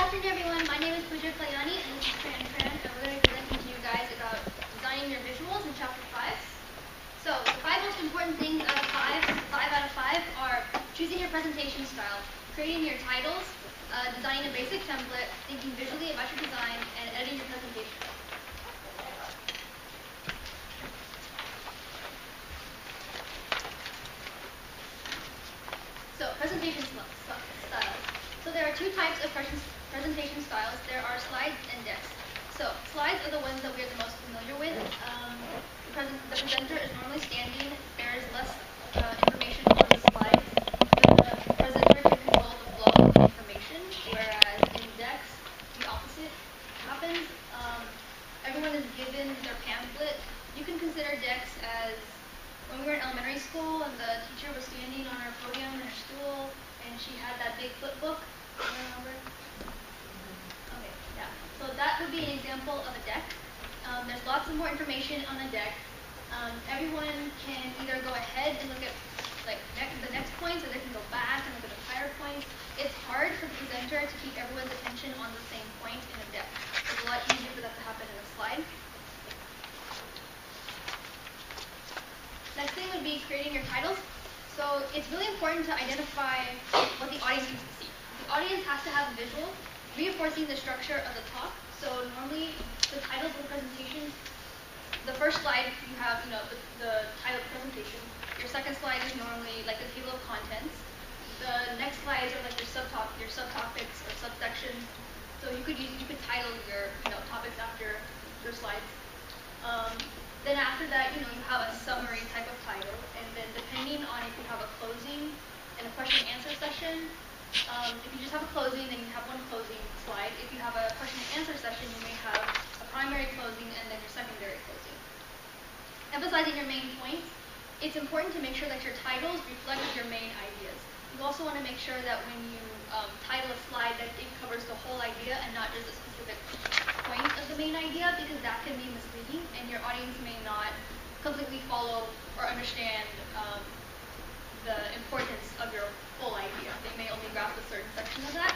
afternoon, everyone. My name is Pooja Kalyani, and this is Fran, and we're going to be presenting to you guys about designing your visuals in Chapter 5. So, the 5 most important things out of 5 are choosing your presentation style, creating your titles, designing a basic template, thinking visually about your design, and editing your presentation. So, presentation styles. So there are two types of presentation styles. There are slides and decks. So slides are the ones that we are the most familiar with. The presenter is normally standing. There is less information on the slide. The presenter can control the flow of the information, whereas in decks, the opposite happens. Everyone is given their pamphlet. You can consider decks as when we were in elementary school and the teacher was standing on her podium in her stool and she had that big flip book. Do you remember? Okay, yeah. So that would be an example of a deck. There's lots of more information on a deck. Everyone can either go ahead and look at the next points, or they can go back and look at the prior points. It's hard for the presenter to keep everyone's attention on the same point in a deck. It's a lot easier for that to happen in a slide. Next thing would be creating your titles. So it's really important to identify what the audience needs to see. The audience has to have a visual, reinforcing the structure of the talk. So normally the titles of the presentations, the first slide you have, the title of the presentation. Your second slide is normally like the table of contents. The next slides are like your subtopics or subsections. So you could title your topics after your slides. Then after that, you have a summary type of title, and then depending on if you have a closing and a question and answer session, if you just have a closing, then you have one closing slide. If you have a question and answer session, you may have a primary closing and then your secondary closing. Emphasizing your main points, it's important to make sure that your titles reflect your main ideas. You also want to make sure that when you title a slide that it covers the whole idea and not just a specific point of the main idea, because that can be misleading and your audience may not completely follow or understand the importance of your full idea. They may only grasp a certain section of that.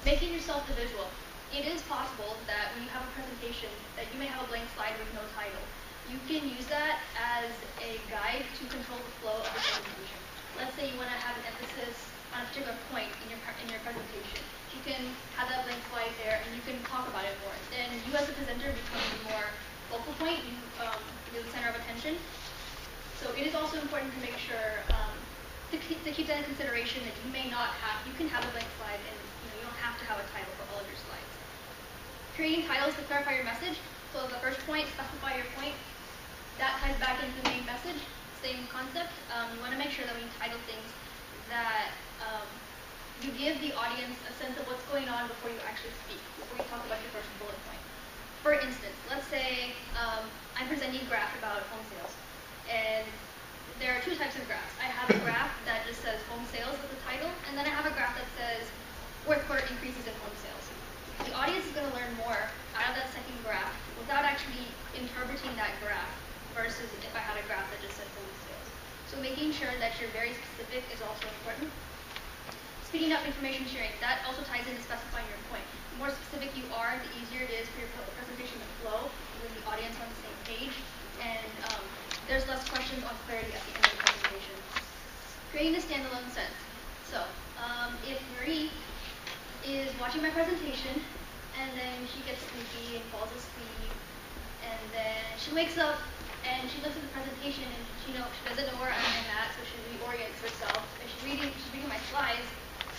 Making yourself the visual. It is possible that when you have a presentation that you may have a blank slide with no title. You can use that as a guide to control the flow of the presentation. Let's say you want to have an emphasis on a particular point in your presentation. You can have that blank slide there and you can talk about it more. Then you as a presenter become the more focal point, you're the center of attention. So it is also important to make sure to keep that in consideration that you can have a blank slide and you don't have to have a title for all of your slides. Creating titles to clarify your message. So the first point, specify your point. That ties back into the main message, same concept. You want to make sure that when you title things that you give the audience a sense of what's going on before you actually speak, before you talk about your first bullet point. For instance, let's say I'm presenting a graph about home sales. And there are two types of graphs. I have a graph that just says home sales as the title, and then I have a graph that says fourth quarter increases in home sales. The audience is going to learn more out of that second graph without actually interpreting that graph versus if I had a graph that just said home sales. So making sure that you're very specific is also important. Speeding up information sharing. That also ties into specifying your point. The more specific you are, the easier it is for your presentation to flow with the audience on the same page. And there's less questions on clarity at the end of the presentation. Creating a standalone sense. So if Marie is watching my presentation and then she gets sleepy and falls asleep and then she wakes up and she looks at the presentation and she doesn't know where I'm at, so she reorients herself. And she's reading my slides,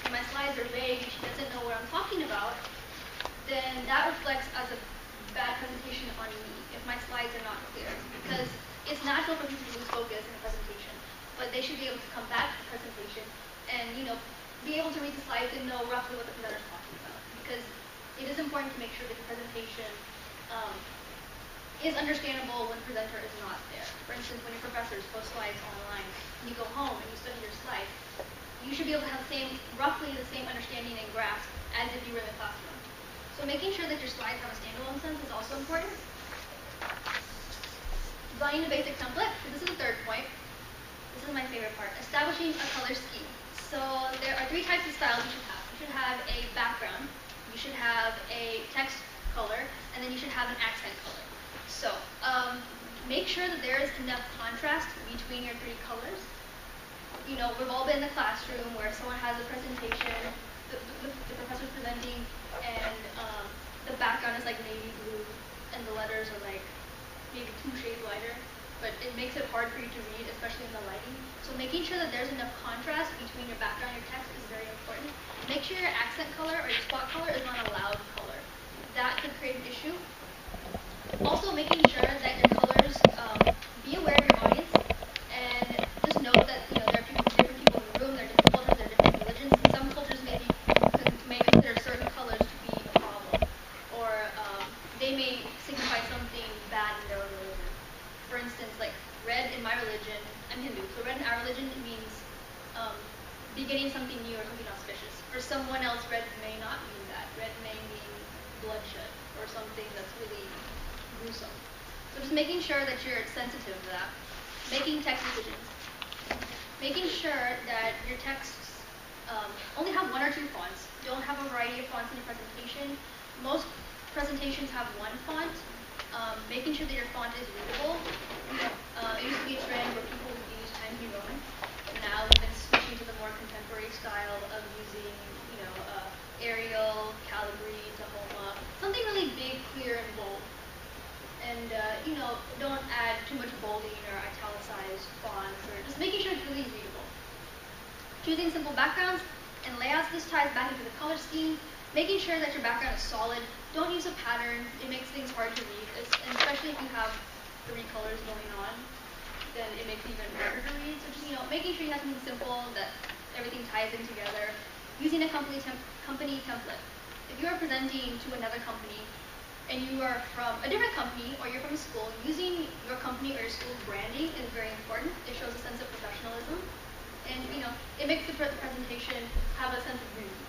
and my slides are vague and she doesn't know what I'm talking about, then that reflects as a bad presentation on me if my slides are not clear. Because it's natural for people to lose focus in a presentation, but they should be able to come back to the presentation and be able to read the slides and know roughly what the presenter is talking about. Because it is important to make sure that the presentation is understandable when the presenter is not there. For instance, when your professors post slides online and you go home and you study your slides, you should be able to have roughly the same understanding and grasp as if you were in the classroom. So making sure that your slides have a standalone sense is also important. Designing a basic template. So this is the third point. This is my favorite part. Establishing a color scheme. So there are three types of styles you should have. You should have a background. You should text color, and then you should have an accent color. So, make sure that there is enough contrast between your three colors. You know, we've all been in the classroom where someone has a presentation, the professor's presenting, and the background is like navy blue, and the letters are like maybe 2 shades lighter, but it makes it hard for you to read, especially in the lighting. So making sure that there's enough contrast between your background and your text is very important. Make sure your accent color or your spot color is not a loud color. That could create an issue. Also making sure that your colors, be aware of your audience, and just note that there are different people in the room, there are different cultures, there are different religions, and some cultures may consider certain colors to be a problem, or they may signify something bad in their religion. For instance, like red in my religion, I'm Hindu, so red in our religion means beginning something new or something auspicious. For someone else, red may not mean that. Red may mean bloodshed or something that's really gruesome. So just making sure that you're sensitive to that. Making text decisions. Making sure that your texts only have 1 or 2 fonts. Don't have a variety of fonts in your presentation. Most presentations have 1 font. Making sure that your font is readable. It used to be a trend where people would use Times New Roman. Now we've been switching to the more contemporary style of using, Arial, Calibri, Tahoma, something really big, clear, and bold. And don't add too much bolding or italicized fonts, or just making sure it's really readable. Choosing simple backgrounds and layouts. This ties back into the color scheme. Making sure that your background is solid. Don't use a pattern. It makes things hard to read, and especially if you have 3 colors going on, then it makes it even harder to read. So just making sure you have something simple that everything ties in together. Using a company template. If you are presenting to another company and you are from a different company or you're from a school, using your company or your school's branding is very important. It shows a sense of professionalism, and it makes the presentation have a sense of unity.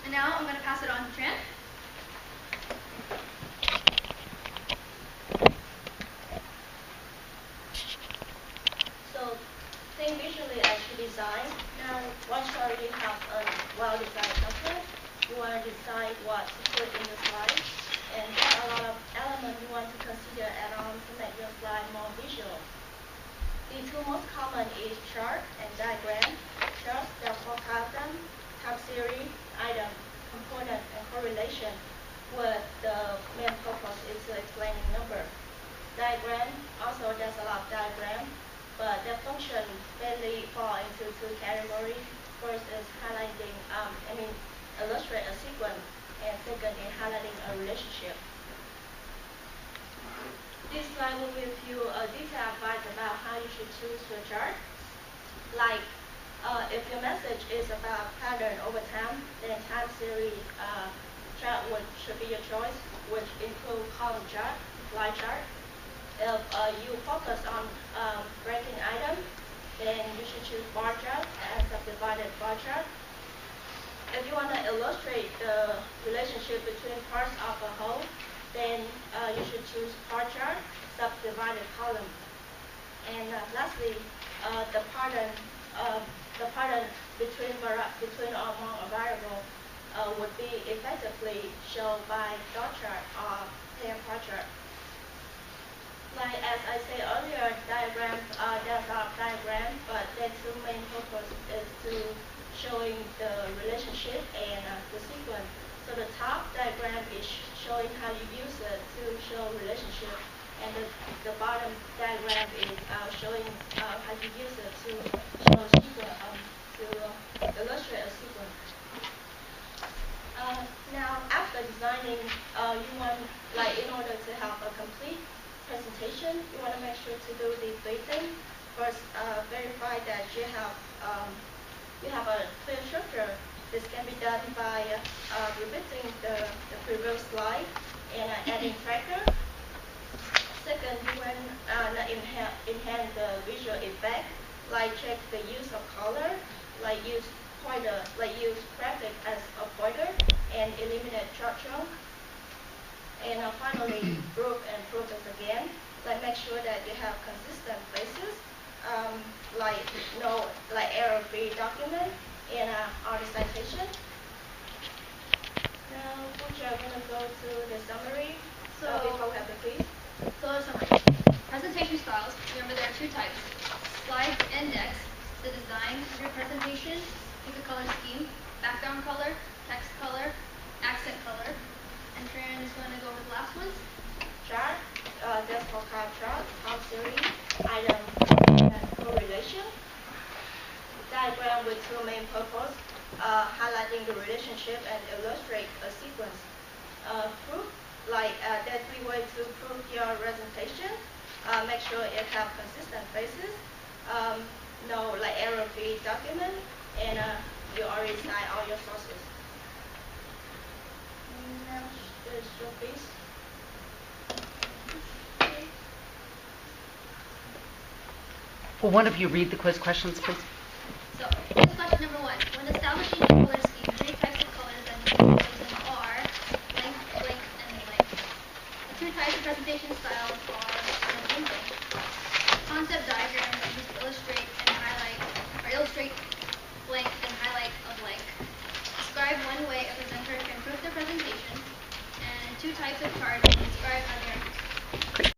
And now I'm going to pass it on to Tran. So think visually as you design. Now, once you have a well-designed template, you want to decide what to put in the slide, and there are a lot of elements you want to consider add-on to make your slide more visual. The 2 most common is chart and diagram. Charts, there are 4 columns, time series, item, component, and correlation, where the main purpose is to explaining number. Diagram, also there's a lot of diagram, but their function mainly fall into 2 categories. First is highlighting, illustrate a sequence, and second is highlighting a relationship. This slide will give you a detailed advice about how you should choose your chart. Like, if your message is about pattern over time, then time series chart should be your choice, which include column chart, line chart. If you focus on breaking items, then you should choose bar chart and subdivided bar chart. If you want to illustrate the relationship between parts of a whole, then you should choose bar chart, subdivided column. And lastly, the pattern between or among a variable would be effectively shown by dot chart or pair bar chart. Like as I said earlier, diagrams, there's a lot of diagrams, but their 2 main purpose is to showing the relationship and the sequence. So the top diagram is showing how you use it to show relationship, and the bottom diagram is showing how you use it to show a sequence, to illustrate a sequence. Now, after designing, you want, in order to have a complete presentation, you want to make sure to do the 3 things. First, verify that you have a clear structure. This can be done by repeating the previous slide and adding tracker. Second, you want to enhance the visual effect, like check the use of color, like use pointer, like use graphic as a pointer, and eliminate chart chunk. And finally, group and process again. Like make sure that you have consistent basis, like error-free document and auto citation. Now, what you're going to to the summary So- before we have the quiz? So summary. Presentation styles. Remember there are two types. Slides and decks. The design of your presentation. Pick a color scheme. Background color. Text color. Accent color. And Fran is going to go over the last ones. Chart, that's for chart, time series, item, and correlation. Diagram with two main purposes, highlighting the relationship and illustrate a sequence. Proof, like there's three ways to prove your presentation. Make sure it have consistent basis. No like error-free document, and you already cite all your sources. Next is your quiz. Will one of you read the quiz questions, please? So, here's question number 1. When establishing a color scheme, three types of colors that need to be chosen are blank, blank, and blank. The two types of presentation styles are blank, blank. Concept diagrams are used to illustrate and highlight, or illustrate blank and highlight a blank. Describe one way a presenter can improve their presentation. And two types of charts describe how they are